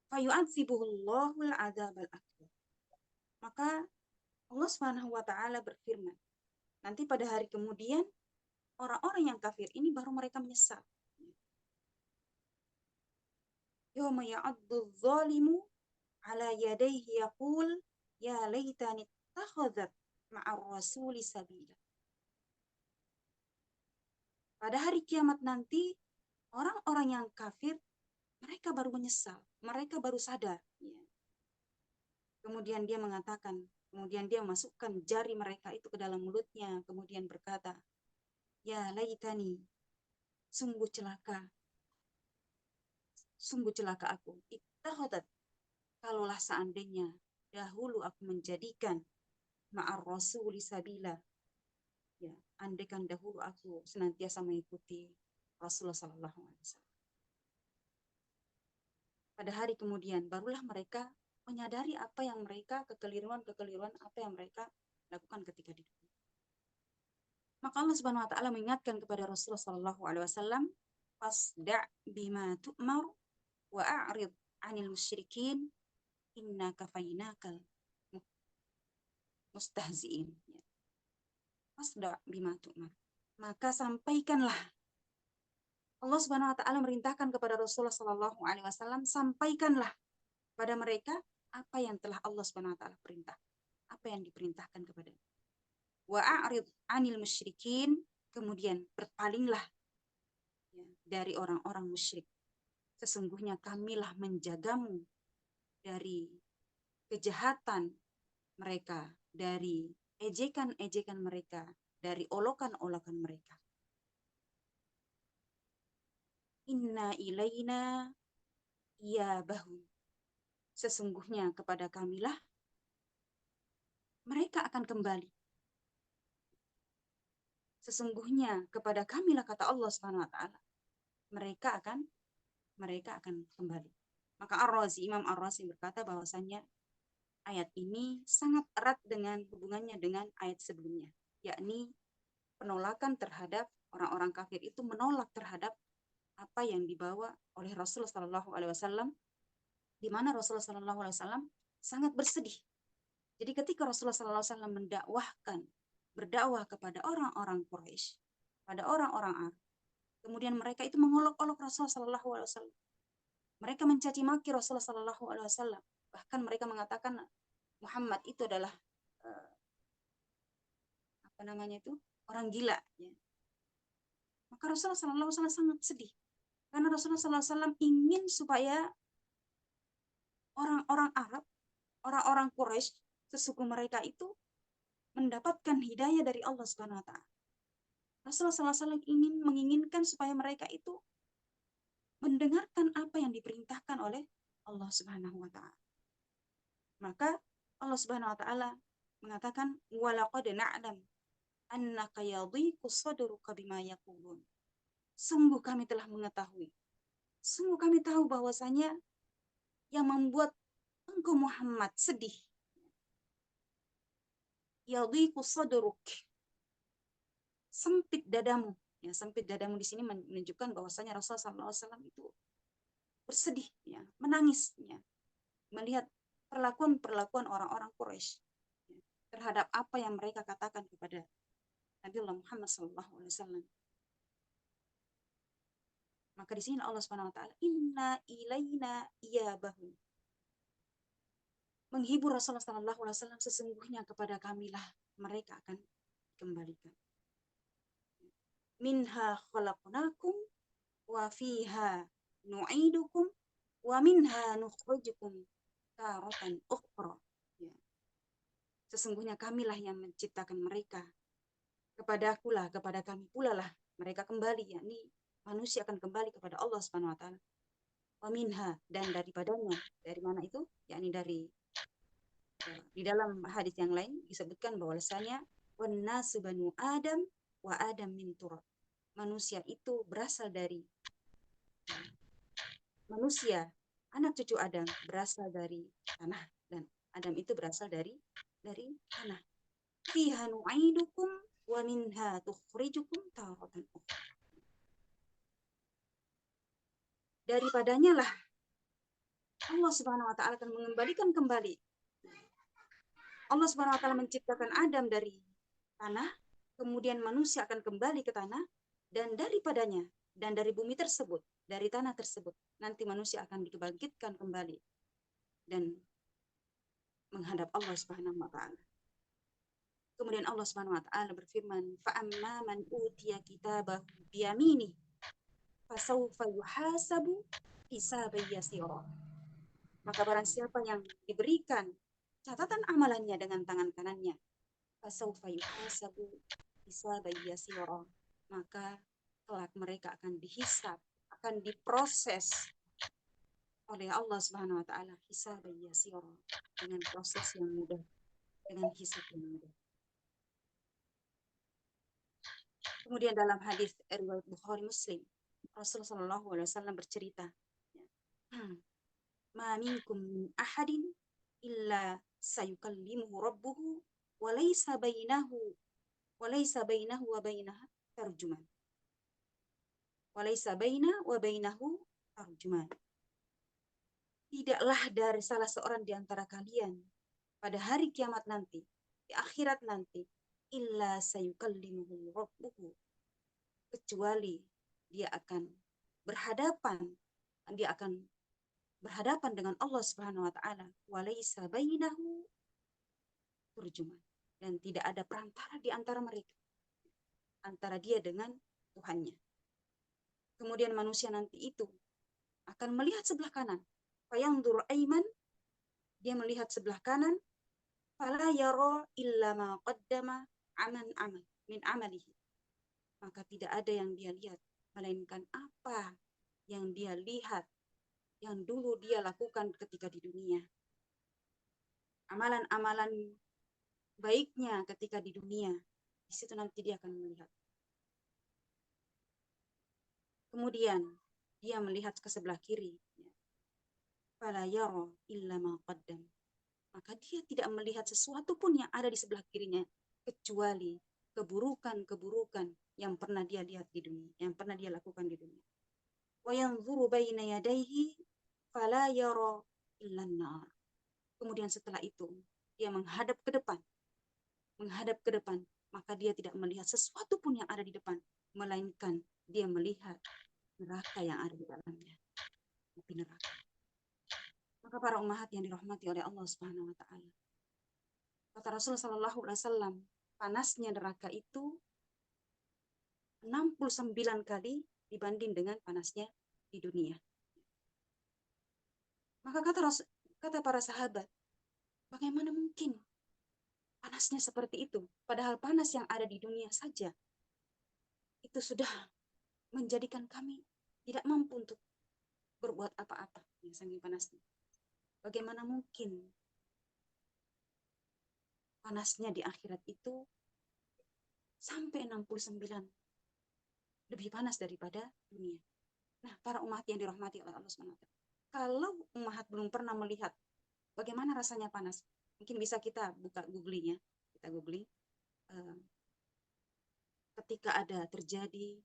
Fayu'adzibuhullahul adzabal akbar. Maka Allah Subhanahu wa taala berfirman, nanti pada hari kemudian orang-orang yang kafir ini baru mereka menyesal. Yauma ya'addu dzalimu ala yadayhi yaqul ya laitani ittakhadhat ma'ar rasuli sabila. Pada hari kiamat nanti, orang-orang yang kafir, mereka baru menyesal, mereka baru sadar. Ya. Kemudian dia memasukkan jari mereka itu ke dalam mulutnya, kemudian berkata, Ya laitani, sungguh celaka aku. Ittakhadat, kalaulah seandainya dahulu aku menjadikan ma'ar rasuli sabila, ya, andaikan dahulu aku senantiasa mengikuti Rasulullah sallallahu alaihi wasallam. Pada hari kemudian barulah mereka menyadari apa yang mereka kekeliruan apa yang mereka lakukan ketika di dunia. Maka Allah Subhanahu wa taala mengingatkan kepada Rasulullah sallallahu alaihi wasallam, fasda' bima tu'mar wa a'rid 'anil musyrikin inna kafainakal mustahzi'in. Fasda' bima tu'mar. Maka sampaikanlah. Allah Subhanahu wa taala merintahkan kepada Rasulullah sallallahu alaihi wasallam, sampaikanlah pada mereka apa yang telah Allah Subhanahu wa taala perintah, apa yang diperintahkan kepada. Wa a'rid 'anil musyrikin, kemudian berpalinglah, ya, dari orang-orang musyrik. Sesungguhnya kamilah menjagamu dari kejahatan mereka, dari ejekan-ejekan mereka, dari olokan-olokan mereka. Inna ilaina iyabahum, sesungguhnya kepada kamilah mereka akan kembali. Sesungguhnya kepada kamilah, kata Allah Subhanahu wa taala, mereka akan kembali. Maka Imam Ar-Razi berkata bahwasannya ayat ini sangat erat dengan hubungannya dengan ayat sebelumnya, yakni penolakan terhadap orang-orang kafir itu menolak terhadap apa yang dibawa oleh Rasulullah Sallallahu Alaihi Wasallam, di mana Rasulullah Sallallahu Alaihi Wasallam sangat bersedih. Jadi ketika Rasulullah Sallallahu Alaihi Wasallam berdakwah kepada orang-orang Quraisy, pada orang-orang Arab, kemudian mereka itu mengolok-olok Rasulullah Sallallahu Alaihi Wasallam. Mereka mencaci maki Rasulullah Sallallahu Alaihi Wasallam. Bahkan mereka mengatakan Muhammad itu adalah orang gila. Ya. Maka Rasulullah Sallallahu Alaihi Wasallam sangat sedih. Karena Rasulullah SAW ingin supaya orang-orang Arab, orang-orang Quraisy, sesuku mereka itu mendapatkan hidayah dari Allah Subhanahu wa taala. Rasulullah SAW menginginkan supaya mereka itu mendengarkan apa yang diperintahkan oleh Allah Subhanahu wa taala. Maka Allah Subhanahu wa taala mengatakan, walaqad na'lam annaka yadhiqu sadruka bima yaqulun. Sungguh kami telah mengetahui, sungguh kami tahu bahwasanya yang membuat engkau Muhammad sedih, yadhiqu sadruk, sempit dadamu. Ya, sempit dadamu di sini menunjukkan bahwasanya Rasulullah SAW itu bersedih, ya, menangis, ya, melihat perlakuan orang-orang Quraisy, ya, terhadap apa yang mereka katakan kepada Nabi Muhammad SAW. Maka di sini Allah Subhanahu wa taala, inna ilaina iyabahum, menghibur Rasulullah sallallahu alaihi wasallam, sesungguhnya kepada kamilah mereka akan dikembalikan. Minha khalaqnakum wa fiha nu'idukum wa minha nukhrijukum taratan ukhra. Ya. Sesungguhnya kamilah yang menciptakan mereka. Kepada kami pula lah mereka kembali, yakni manusia akan kembali kepada Allah Subhanahu wa taala. Wa minha, dan daripadanya. Dari mana itu? Yakni di dalam hadis yang lain disebutkan bahwasanya wan nasu banu Adam wa Adam min turab. Manusia itu berasal dari manusia, anak cucu Adam berasal dari tanah, dan Adam itu berasal dari tanah. Fiha nu'idukum wa minha tukhrijukum taratan ukhra. Daripadanya lah Allah Subhanahu wa taala akan mengembalikan kembali. Allah Subhanahu wa taala menciptakan Adam dari tanah, kemudian manusia akan kembali ke tanah, dan daripadanya, dan dari bumi tersebut, dari tanah tersebut, nanti manusia akan dibangkitkan kembali dan menghadap Allah Subhanahu wa taala. Kemudian Allah Subhanahu wa taala berfirman, fa amma man utiya kitabahu biyamini fasawfa yuhasabu hisaban yasira. Maka barang siapa yang diberikan catatan amalannya dengan tangan kanannya, fasawfa yuhasabu hisaban yasira, maka kelak mereka akan dihisab, akan diproses oleh Allah Subhanahu wa taala hisaban yasira, dengan proses yang mudah, dengan hisab yang mudah. Kemudian dalam hadis riwayat Bukhari Muslim, Rasulullah Shallallahu alaihi wasallam bercerita, "Ma minkum min ahadin illa sayukallimuhu rabbuhu wa laysa bainahu wa bainaha tarjuman." Wa laysa baina wa bainahu tarjuman. Tidaklah dari salah seorang di antara kalian pada hari kiamat nanti, di akhirat nanti, illa sayukallimuhu rabbuhu, kecuali dia akan berhadapan dengan Allah Subhanahu wa taala, walaysa bainahu turjuman, dan tidak ada perantara di antara mereka, antara dia dengan Tuhannya. Kemudian manusia nanti itu akan melihat sebelah kanan, fayanzur aiman, dia melihat sebelah kanan, fala yara illa ma qaddama aman min amalihi, maka tidak ada yang dia lihat melainkan apa yang dia lihat yang dulu dia lakukan ketika di dunia. Amalan-amalan baiknya ketika di dunia, di situ nanti dia akan melihat. Kemudian dia melihat ke sebelah kiri, fala yara illa ma qaddam, maka dia tidak melihat sesuatu pun yang ada di sebelah kirinya kecuali keburukan-keburukan yang pernah dia lihat di dunia, yang pernah dia lakukan di dunia. Wa yanzuru baina yadayhi fala yara illa an-nar. Kemudian setelah itu dia menghadap ke depan, maka dia tidak melihat sesuatu pun yang ada di depan, melainkan dia melihat neraka yang ada di dalamnya, api neraka. Maka para ummahat yang dirahmati oleh Allah Subhanahu wa taala, kata Rasulullah sallallahu alaihi wasallam, panasnya neraka itu 69 kali dibanding dengan panasnya di dunia. Maka kata para sahabat, bagaimana mungkin panasnya seperti itu? Padahal panas yang ada di dunia saja itu sudah menjadikan kami tidak mampu untuk berbuat apa-apa yang saking panasnya. Bagaimana mungkin panasnya di akhirat itu sampai 69, lebih panas daripada dunia. Nah, para umat yang dirahmati oleh Allah SWT, kalau umat belum pernah melihat bagaimana rasanya panas, mungkin bisa kita buka googling ya, kita googling ketika ada terjadi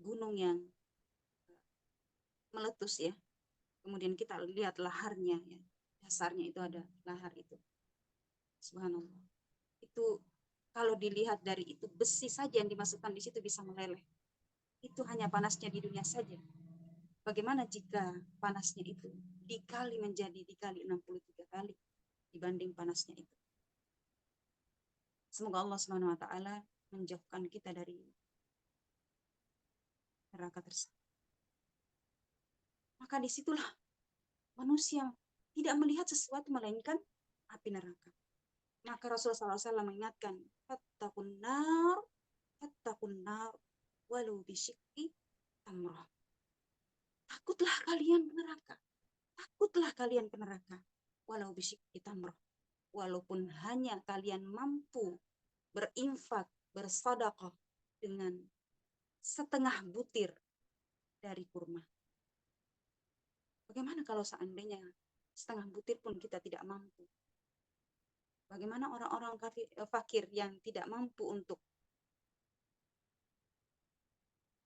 gunung yang meletus ya, kemudian kita lihat laharnya ya, dasarnya itu ada lahar itu, subhanallah, itu kalau dilihat dari itu besi saja yang dimasukkan di situ bisa meleleh. Itu hanya panasnya di dunia saja. Bagaimana jika panasnya itu dikali 63 kali dibanding panasnya itu? Semoga Allah Subhanahu wa taala menjauhkan kita dari neraka tersebut. Maka disitulah manusia tidak melihat sesuatu melainkan api neraka. Maka Rasulullah SAW mengingatkan, fattaqun nar walau bisyikki tamrah. Takutlah kalian ke neraka walau bisyikki tamrah, walaupun hanya kalian mampu berinfak, bersedekah dengan setengah butir dari kurma. Bagaimana kalau seandainya setengah butir pun kita tidak mampu? Bagaimana orang-orang fakir yang tidak mampu untuk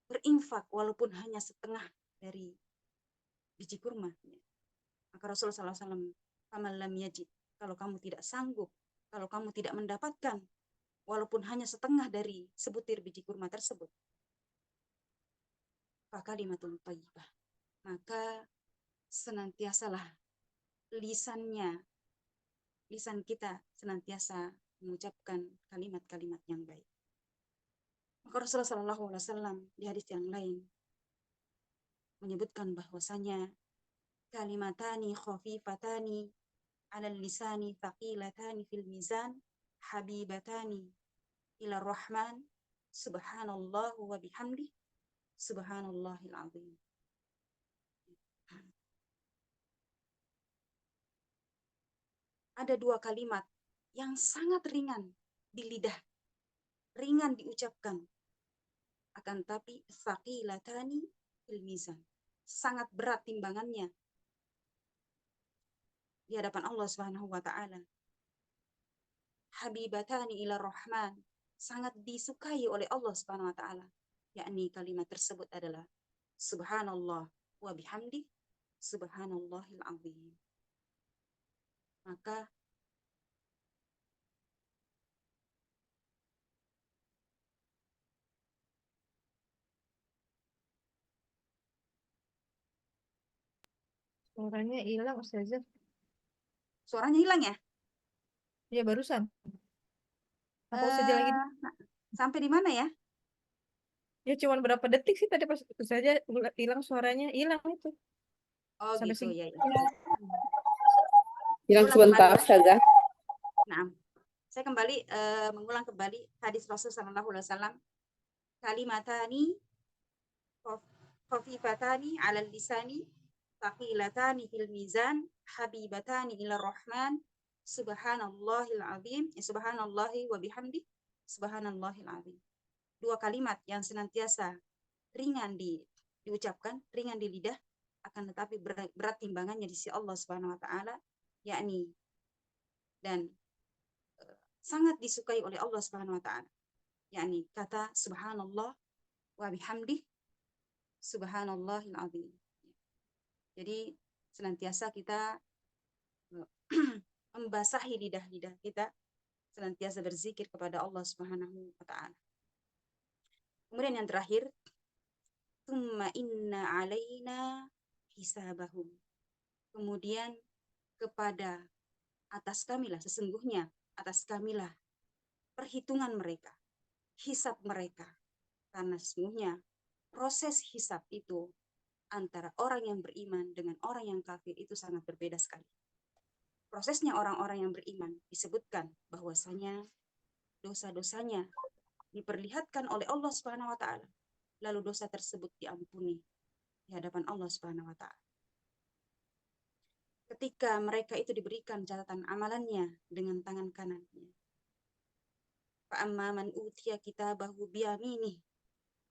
berinfak walaupun hanya setengah dari biji kurma? Maka Rasulullah SAW, "Faman lam yajid," kalau kamu tidak sanggup, kalau kamu tidak mendapatkan walaupun hanya setengah dari sebutir biji kurma tersebut, fakalimatun thayyibah, maka senantiasalah lisan kita senantiasa mengucapkan kalimat-kalimat yang baik. Maka Rasulullah SAW di hadis yang lain menyebutkan bahwasanya kalimatani khafifatani 'ala lisani thaqilatani fil mizan habibatani ila rahman subhanallah wa bihamdi subhanallahil azim. Ada dua kalimat yang sangat ringan di lidah, ringan diucapkan, akan tapi thaqilatani fil mizan, sangat berat timbangannya di hadapan Allah Subhanahu wa taala. Habibatani ila rahman, sangat disukai oleh Allah Subhanahu wa taala, yakni kalimat tersebut adalah subhanallah wa bihamdi subhanallahil azim. Maka Suaranya hilang, Ustazah. suaranya hilang ya? Ya, barusan. Apa Ustazah lagi? Sampai di mana ya? Ya, cuma berapa detik sih tadi pas Ustazah hilang suaranya. Hilang itu. Oh Sampai gitu ya. Hilang Ulang sebentar, kembali. Ustazah. Nah, saya kembali mengulang kembali hadis Rasul sallallahu alaihi wasallam. Kalimatani khafifatani 'alal lisani thaqilatani fil mizan habibatani ila rahman subhanallahil azim, subhanallahi wa bihamdi subhanallahil azim. Dua kalimat yang senantiasa ringan diucapkan, ringan di lidah, akan tetapi berat timbangannya di sisi Allah Subhanahu wa taala, yakni dan sangat disukai oleh Allah Subhanahu wa taala, yakni kata subhanallah wa bihamdi subhanallahil azim. Jadi senantiasa kita membasahi lidah-lidah kita, senantiasa berzikir kepada Allah Subhanahu wa taala. Kemudian yang terakhir, tsumma inna 'alaina hisabahum. Kemudian kepada atas kamilah, sesungguhnya atas kamilah perhitungan mereka, hisab mereka. Karena sesungguhnya proses hisab itu antara orang yang beriman dengan orang yang kafir itu sangat berbeda sekali. Prosesnya orang-orang yang beriman disebutkan bahwasanya dosa-dosanya diperlihatkan oleh Allah Subhanahu wa taala, lalu dosa tersebut diampuni di hadapan Allah Subhanahu wa taala. Ketika mereka itu diberikan catatan amalannya dengan tangan kanannya. Fa amma man utiya kitabahu biyaminih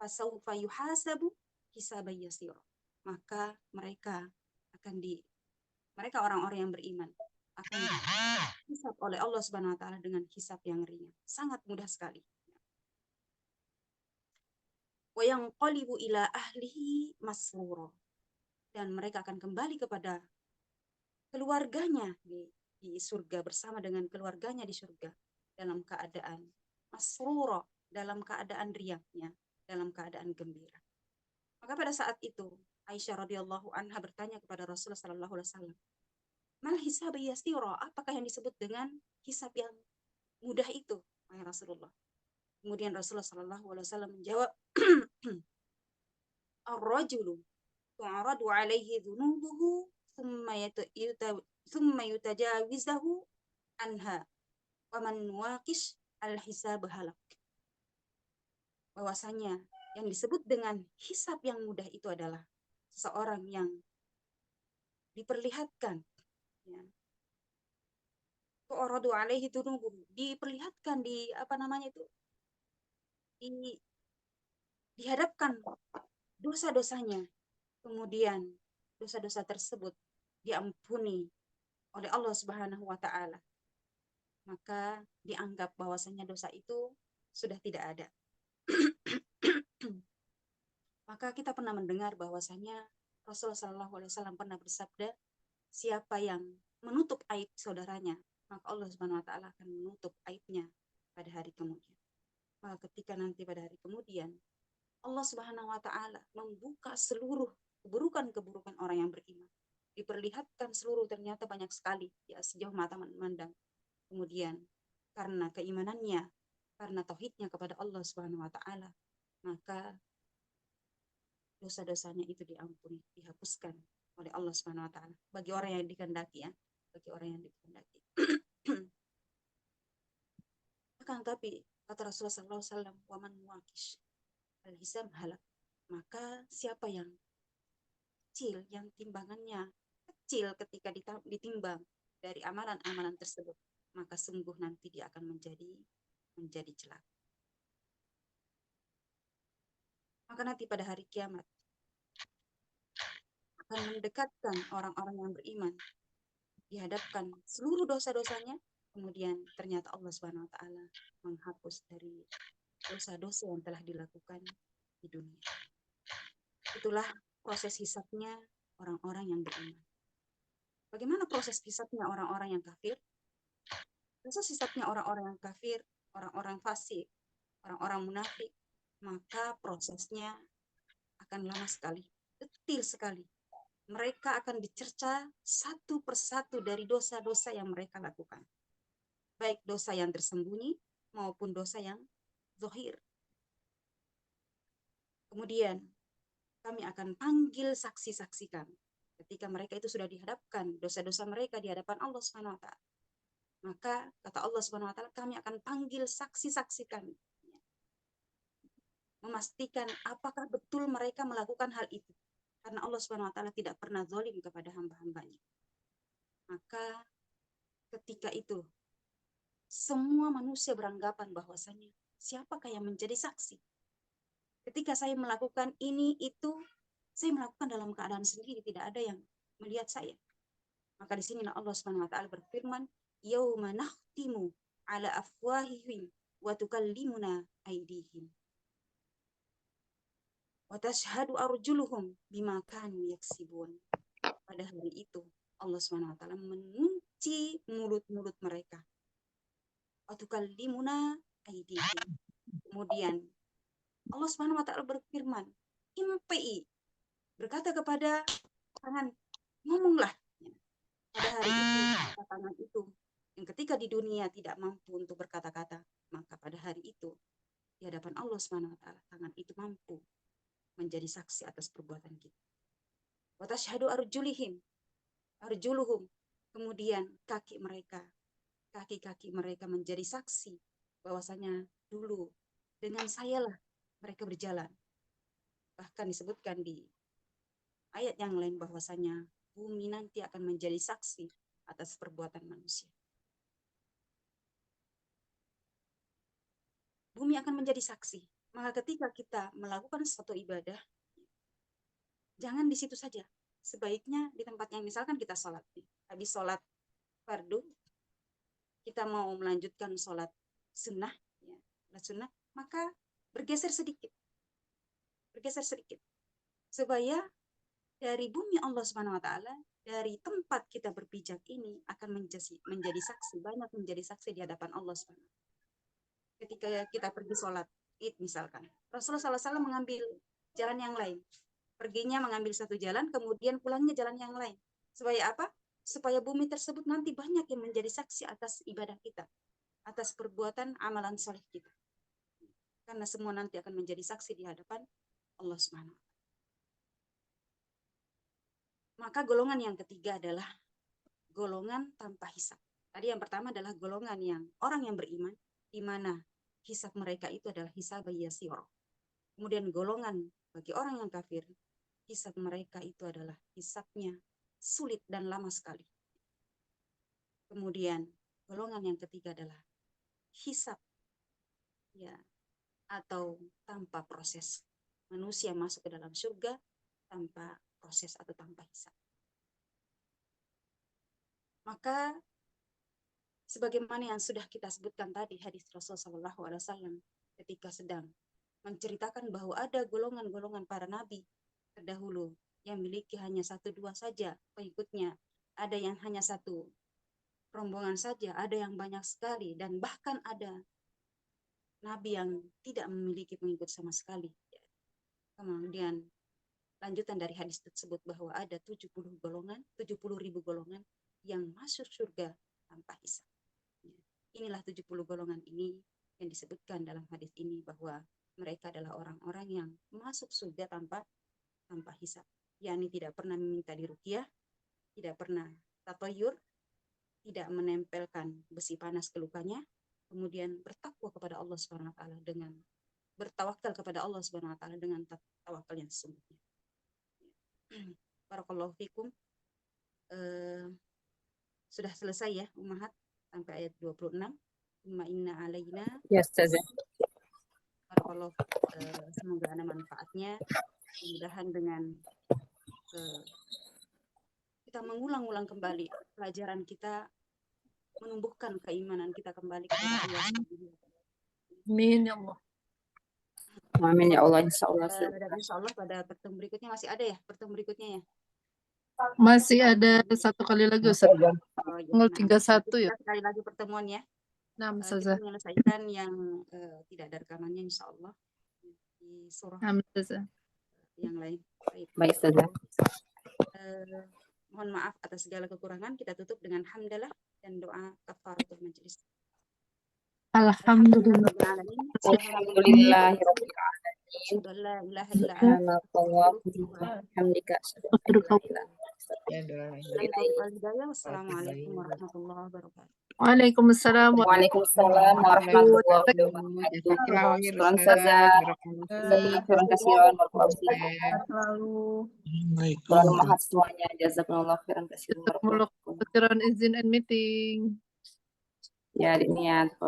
fasawfa yuhasabu hisaban yasira. Maka mereka orang-orang yang beriman akan dihisab oleh Allah Subhanahu wa taala dengan hisab yang ringan, sangat mudah sekali. Wa yanqalibu ila ahlihi masrura. Dan mereka akan kembali kepada keluarganya di surga, bersama dengan keluarganya di surga dalam keadaan masrura, dalam keadaan riangnya, dalam keadaan gembira. Maka pada saat itu Aisyah radhiyallahu anha bertanya kepada Rasulullah sallallahu alaihi wasallam, "Mal hisab yasira?" Apakah yang disebut dengan hisab yang mudah itu, wahai Rasulullah? Kemudian Rasulullah sallallahu alaihi wasallam menjawab, "Ar-rajulu tu'radu 'alaihi dhunubuhu thumma yutajawizahu anha wa man waqish al-hisab halak." Bahwasanya yang disebut dengan hisab yang mudah itu adalah seseorang yang diperlihatkan, ya, tu'radu 'alaihi dhunubuhu, diperlihatkan dihadapkan dosa-dosanya, kemudian dosa-dosa tersebut diampuni oleh Allah Subhanahu wa taala, maka dianggap bahwasanya dosa itu sudah tidak ada. Maka kita pernah mendengar bahwasanya Rasulullah SAW pernah bersabda, siapa yang menutup aib saudaranya, maka Allah Subhanahu wa taala akan menutup aibnya pada hari kemudian. Maka ketika nanti pada hari kemudian Allah Subhanahu wa taala membuka seluruh keburukan-keburukan orang yang beriman, diperlihatkan seluruh, ternyata banyak sekali ya, sejauh mata memandang. Kemudian karena keimanannya, karena tauhidnya kepada Allah Subhanahu wa taala, maka dosa-dosanya itu diampuni, dihapuskan oleh Allah Subhanahu wa taala bagi orang yang dikehendaki, ya. bagi orang yang dikehendaki. Akan tapi kata Rasulullah SAW, waman muakish al-hisab halak. Maka siapa yang kecil, yang timbangannya kecil ketika ditimbang dari amalan-amalan tersebut, maka sungguh nanti dia akan menjadi celaka. Maka nanti pada hari kiamat akan mendekatkan orang-orang yang beriman, dihadapkan seluruh dosa-dosanya, kemudian ternyata Allah Subhanahu wa taala menghapus dari dosa-dosa yang telah dilakukan di dunia. Itulah proses hisabnya orang-orang yang beriman. Bagaimana proses hisabnya orang-orang yang kafir? Proses hisabnya orang-orang yang kafir, orang-orang fasik, orang-orang munafik, maka prosesnya akan lama sekali, detil sekali. Mereka akan dicerca satu persatu dari dosa-dosa yang mereka lakukan. Baik dosa yang tersembunyi maupun dosa yang zahir. Kemudian kami akan panggil saksi-saksi kami. Ketika mereka itu sudah dihadapkan dosa-dosa mereka di hadapan Allah Subhanahu wa taala. Maka kata Allah Subhanahu wa taala, kami akan panggil saksi-saksi kami. Memastikan apakah betul mereka melakukan hal itu. Karena Allah Subhanahu wa taala tidak pernah zalim kepada hamba-hambanya. Maka ketika itu semua manusia beranggapan bahwasanya siapakah yang menjadi saksi? Ketika saya melakukan ini itu, saya melakukan dalam keadaan sendiri, tidak ada yang melihat saya. Maka di sini Allah Subhanahu wa taala berfirman, "Yauma nakhtimu ala afwahihim wa tukallimuna aydihim wa tashhadu arjuluhum bima kanu yaksibun." Pada hari itu Allah Subhanahu wa taala mengunci mulut-mulut mereka. Wa tukallimuna aydihim. Kemudian Allah Subhanahu wa taala berfirman, "Impi," berkata kepada tangan, "Ngomonglah." Pada hari itu, tangan itu yang ketika di dunia tidak mampu untuk berkata-kata, maka pada hari itu di hadapan Allah Subhanahu wa taala tangan itu mampu menjadi saksi atas perbuatan kita. Wa tashhadu arjuluhum. Kemudian kaki mereka menjadi saksi bahwasanya dulu dengan sayalah mereka berjalan. Bahkan disebutkan di ayat yang lain bahwasanya bumi nanti akan menjadi saksi atas perbuatan manusia. Bumi akan menjadi saksi. Maka ketika kita melakukan suatu ibadah, jangan di situ saja. Sebaiknya di tempat yang misalkan kita sholat. Habis sholat fardu, kita mau melanjutkan sholat sunnah, maka bergeser sedikit. Supaya dari bumi Allah Subhanahu wa taala, dari tempat kita berpijak ini akan menjadi saksi, banyak menjadi saksi di hadapan Allah Subhanahu wa taala. Ketika kita pergi sholat Id misalkan, Rasulullah SAW mengambil jalan yang lain. Perginya mengambil satu jalan, kemudian pulangnya jalan yang lain. Supaya apa? Supaya bumi tersebut nanti banyak yang menjadi saksi atas ibadah kita, atas perbuatan amalan soleh kita. Karena semua nanti akan menjadi saksi di hadapan Allah Subhanahu wa taala. Maka golongan yang ketiga adalah golongan tanpa hisab. Tadi yang pertama adalah golongan yang orang yang beriman, di mana hisab mereka itu adalah hisab yasir. Kemudian golongan bagi orang yang kafir, hisab mereka itu adalah hisabnya sulit dan lama sekali. Kemudian golongan yang ketiga adalah hisab atau tanpa proses. Manusia masuk ke dalam surga tanpa proses atau tanpa hisab. Maka sebagaimana yang sudah kita sebutkan tadi hadis Rasulullah SAW ketika sedang menceritakan bahwa ada golongan-golongan para nabi terdahulu yang memiliki hanya 1-2 saja pengikutnya, ada yang hanya satu rombongan saja, ada yang banyak sekali, dan bahkan ada nabi yang tidak memiliki pengikut sama sekali. Kemudian lanjutan dari hadis tersebut bahwa ada 70.000 golongan yang masuk surga tanpa hisab. Inilah 70 golongan ini yang disebutkan dalam hadis ini bahwa mereka adalah orang-orang yang masuk surga tanpa hisab. Yakni tidak pernah meminta diruqyah, tidak pernah tatoyur, tidak menempelkan besi panas ke lukanya, kemudian bertakwa kepada Allah Subhanahu wa taala dengan bertawakal kepada Allah Subhanahu wa taala dengan tawakal yang sesungguhnya. Barakallahu fikum. Sudah selesai ya Ummahat sampai ayat 26. Thumma inna alaina. Ya Ustazah. Barakallahu, semoga ada manfaatnya. Mudah-mudahan dengan kita mengulang-ulang kembali pelajaran kita, menumbuhkan keimanan kita kembali kepada Allah Subhanahu wa taala. Amin ya Allah. Amin ya Allah, insya Allah. Dan insya Allah pada pertemuan berikutnya masih ada ya, pertemuan berikutnya ya. Masih ada satu kali lagi Ustaz. Oh, ya. Tanggal Nah, 31 ya. kita sekali lagi pertemuan ya. Nah, Kita Ustazah. menyelesaikan yang tidak ada rekamannya insya Allah di surah Amin Ustazah. yang lain. Baik Ustazah. Mohon maaf atas segala kekurangan. Kita tutup dengan hamdalah dan doa kafaratul majelis. Alhamdulillah. Alhamdulillahirabbil alamin. Asyhadu an la ilaha illa anta Subhanakallahumma wa bihamdika asyhadu an la ilaha illa anta. Wassalamualaikum warahmatullahi wabarakatuh. Waalaikumsalam. Waalaikumsalam warahmatullahi wabarakatuh. Syukran Ustazah. Terima kasih Selalu. Selalu mahat semuanya. Jazakumullah khairan kasiran. Muluk izin and meeting. Ya, niat.